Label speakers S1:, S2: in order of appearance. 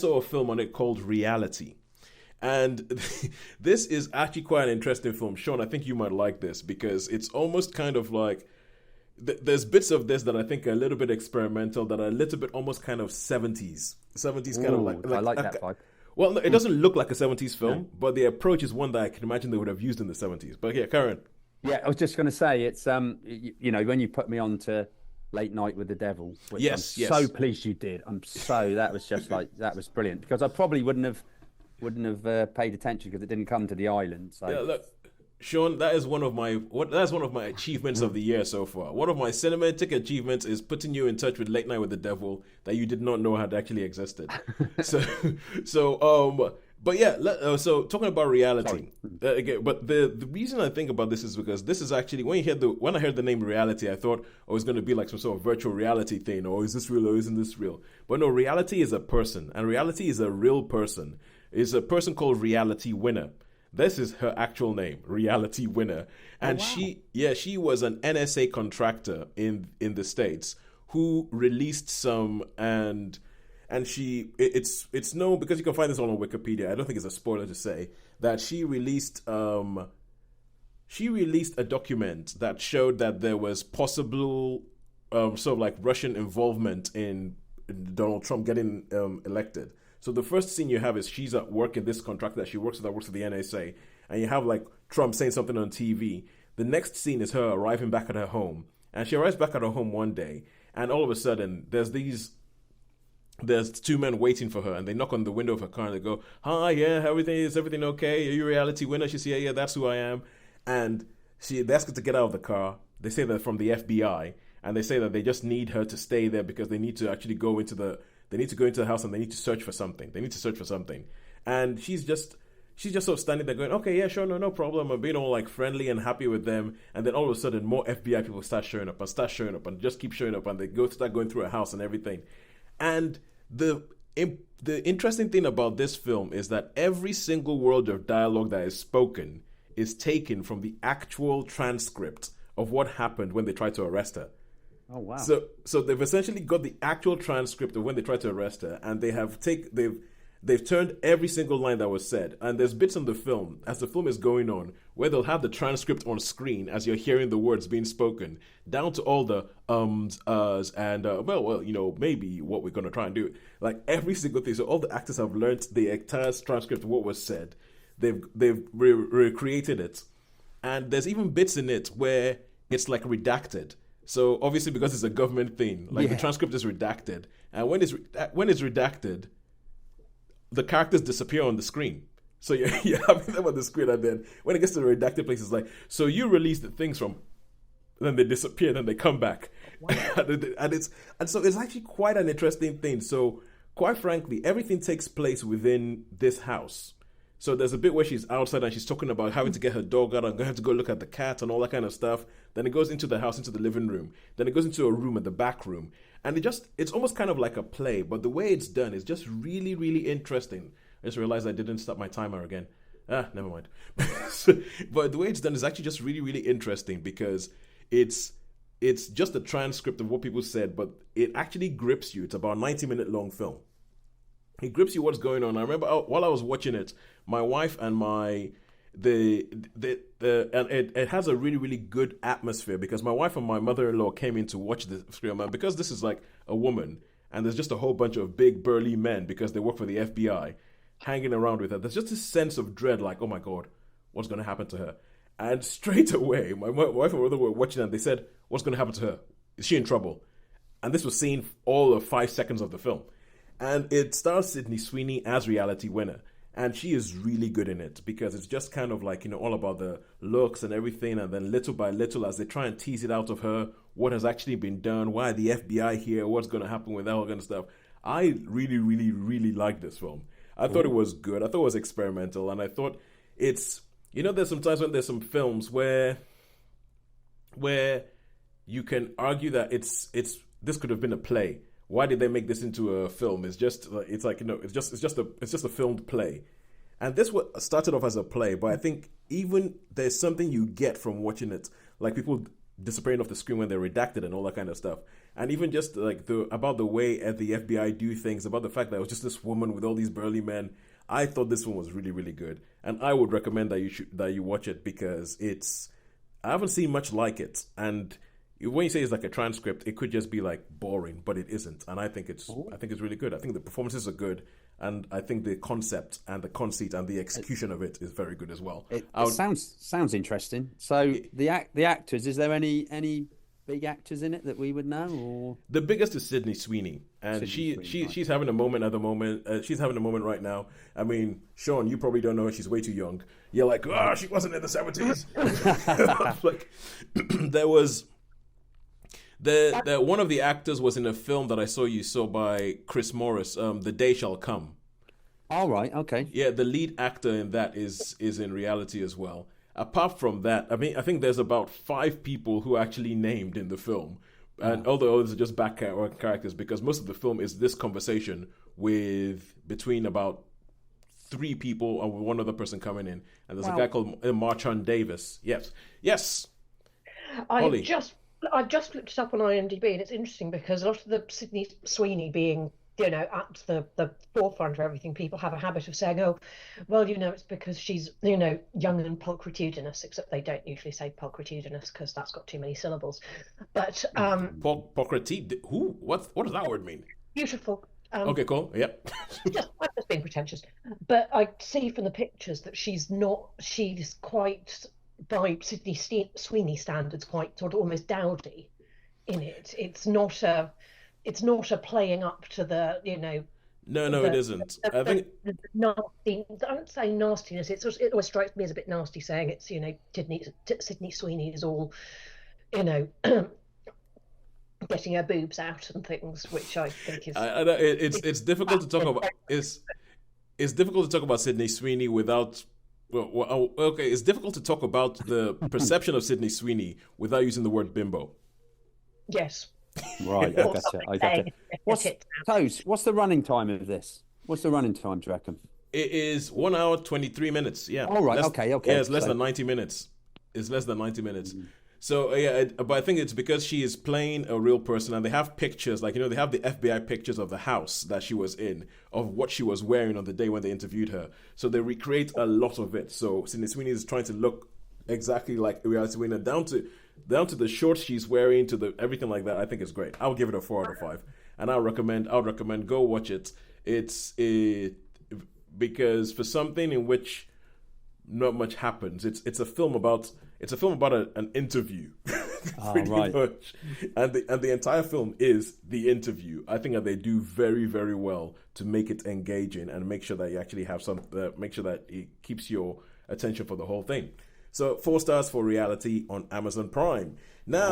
S1: saw a film on it called Reality. And this is actually quite an interesting film. Sean, I think you might like this because it's almost kind of like there's bits of this that I think are a little bit experimental, that are a little bit almost kind of 70s kind of
S2: I like that vibe.
S1: well, no, it doesn't look like a 70s
S2: No.
S1: film, but the approach is one that I can imagine they would have used in the 70s. But yeah, Karen.
S2: Yeah, I was just going to say it's you know, when you put me on to Late Night with the Devil, which I'm
S1: Yes,
S2: so
S1: yes.
S2: pleased you did. That was just like that was brilliant because I probably wouldn't have paid attention because it didn't come to the island.
S1: Yeah,
S2: So
S1: look, Sean, that is one of my achievements of the year so far. One of my cinematic achievements is putting you in touch with Late Night with the Devil that you did not know had actually existed. So, but yeah, so talking about reality, again, but the reason I think about this is because this is actually when I heard the name reality, I thought oh, it's going to be like some sort of virtual reality thing, or is this real or isn't this real? But no, reality is a person, and reality is a real person. It's a person called Reality Winner. This is her actual name, Reality Winner, and
S2: wow.
S1: she was an NSA contractor in the States who released some and it's known because you can find this all on Wikipedia. I don't think it's a spoiler to say that she released a document that showed that there was possible sort of like Russian involvement in Donald Trump getting elected. So the first scene you have is she's at work in this contract that she works with, that works at the NSA, and you have like Trump saying something on TV. The next scene is her arriving back at her home, and she arrives back at her home one day, and all of a sudden there's two men waiting for her, and they knock on the window of her car and they go, "Hi, yeah, everything okay? Are you a Reality Winner?" She says, "Yeah, that's who I am." And they ask her to get out of the car. They say they're from the FBI, and they say that they just need her to stay there because they need to actually go into the house and they need to search for something. And she's just sort of standing there going, "Okay, yeah, sure, no problem." I'm being all like friendly and happy with them. And then all of a sudden, more FBI people start showing up and just keep showing up, and they start going through a house and everything. And the interesting thing about this film is that every single word of dialogue that is spoken is taken from the actual transcript of what happened when they tried to arrest her.
S2: oh wow.
S1: So they've essentially got the actual transcript of when they tried to arrest her, and they've turned every single line that was said. And there's bits in the film as the film is going on where they'll have the transcript on screen as you're hearing the words being spoken, down to all the uhs, and well, you know, maybe what we're gonna try and do, like every single thing. So all the actors have learned the entire transcript of what was said. They've recreated it, and there's even bits in it where it's like redacted. So obviously, because it's a government thing, like the transcript is redacted, and when it's redacted, the characters disappear on the screen. So you're having them on the screen, and then when it gets to the redacted place, it's like, so you release the things from, then they disappear, then they come back, wow. and so it's actually quite an interesting thing. So quite frankly, everything takes place within this house. So there's a bit where she's outside and she's talking about having to get her dog out and going to go look at the cat and all that kind of stuff. Then it goes into the house, into the living room. Then it goes into a room at the back room. And it's almost kind of like a play, but the way it's done is just really, really interesting. I just realized I didn't start my timer again. Never mind. But the way it's done is actually just really, really interesting because it's just a transcript of what people said, but it actually grips you. It's about a 90-minute long film. It grips you what's going on. I remember while I was watching it, my wife and and it has a really, really good atmosphere because my wife and my mother-in-law came in to watch the screen. And because this is like a woman and there's just a whole bunch of big burly men because they work for the FBI hanging around with her, there's just this sense of dread, like, oh my God, what's going to happen to her? And straight away, my wife and mother were watching and they said, what's going to happen to her? Is she in trouble? And this was seen all of 5 seconds of the film. And it stars Sydney Sweeney as Reality Winner. And she is really good in it because it's just kind of like, you know, all about the looks and everything. And then little by little, as they try and tease it out of her, what has actually been done, why the FBI here, what's going to happen with that all kind of stuff. I really, really, really like this film. I thought it was good. I thought it was experimental. And I thought it's, you know, there's sometimes when there's some films where you can argue that this could have been a play. Why did they make this into a film? It's just a filmed play, and this started off as a play. But I think even there's something you get from watching it, like people disappearing off the screen when they're redacted and all that kind of stuff. and even just like about the way the FBI do things, about the fact that it was just this woman with all these burly men. I thought this one was really, really good, and I would recommend that you watch it because I haven't seen much like it, and when you say it's like a transcript, it could just be like boring, but it isn't, and I think it's really good. I think the performances are good, and I think the concept and the conceit and the execution of it is very good as well.
S2: It sounds interesting. So the actors, is there any big actors in it that we would know? Or
S1: the biggest is Sydney Sweeney, and she's having a moment at the moment. She's having a moment right now. I mean, Sean, you probably don't know her. She's way too young. You're like, she wasn't in the 70s. Like, there was one of the actors was in a film that I saw you saw by Chris Morris, The Day Shall Come.
S2: All right, okay.
S1: Yeah, the lead actor in that is in reality as well. Apart from that, I mean, I think there's about 5 people who are actually named in the film. And all the others are just back characters because most of the film is this conversation between about 3 people and one other person coming in. And there's a guy called Marchand Davis. Yes.
S3: I've just looked it up on IMDb, and it's interesting because a lot of the Sydney Sweeney being, at the forefront of everything, people have a habit of saying, oh, well, it's because she's, young and pulchritudinous, except they don't usually say pulchritudinous because that's got too many syllables. But
S1: pulchritudinous? Who? What does that word mean?
S3: Beautiful.
S1: Okay, cool. Yep.
S3: I'm just being pretentious. But I see from the pictures that she's quite, by Sydney Sweeney standards, quite sort of almost dowdy in it. It's not a playing up to the,
S1: No, it isn't. I think
S3: the nasty. I don't say nastiness. It always strikes me as a bit nasty saying it's Sydney Sweeney is all, getting her boobs out and things, which I think is.
S1: It's difficult to talk about. It's difficult to talk about Sydney Sweeney without. Okay, it's difficult to talk about the perception of Sydney Sweeney without using the word bimbo.
S3: Yes.
S2: Right, I gotcha. What's the running time of this? What's the running time, do you reckon?
S1: It is 1 hour, 23 minutes. Yeah.
S2: All right, okay.
S1: Yeah, it's less than 90 minutes. It's less than 90 minutes. So, but I think it's because she is playing a real person, and they have pictures, like, they have the FBI pictures of the house that she was in, of what she was wearing on the day when they interviewed her. So they recreate a lot of it. So Sydney Sweeney is trying to look exactly like Reality Winner, down to the shorts she's wearing, to the everything like that. I think it's great. I'll give it a 4 out of 5, and I would recommend go watch it. Because for something in which not much happens, it's a film about an interview.
S2: Right.
S1: Much. And the entire film is the interview. I think that they do very, very well to make it engaging and make sure that you actually have make sure that it keeps your attention for the whole thing. So 4 stars for Reality on Amazon Prime. Now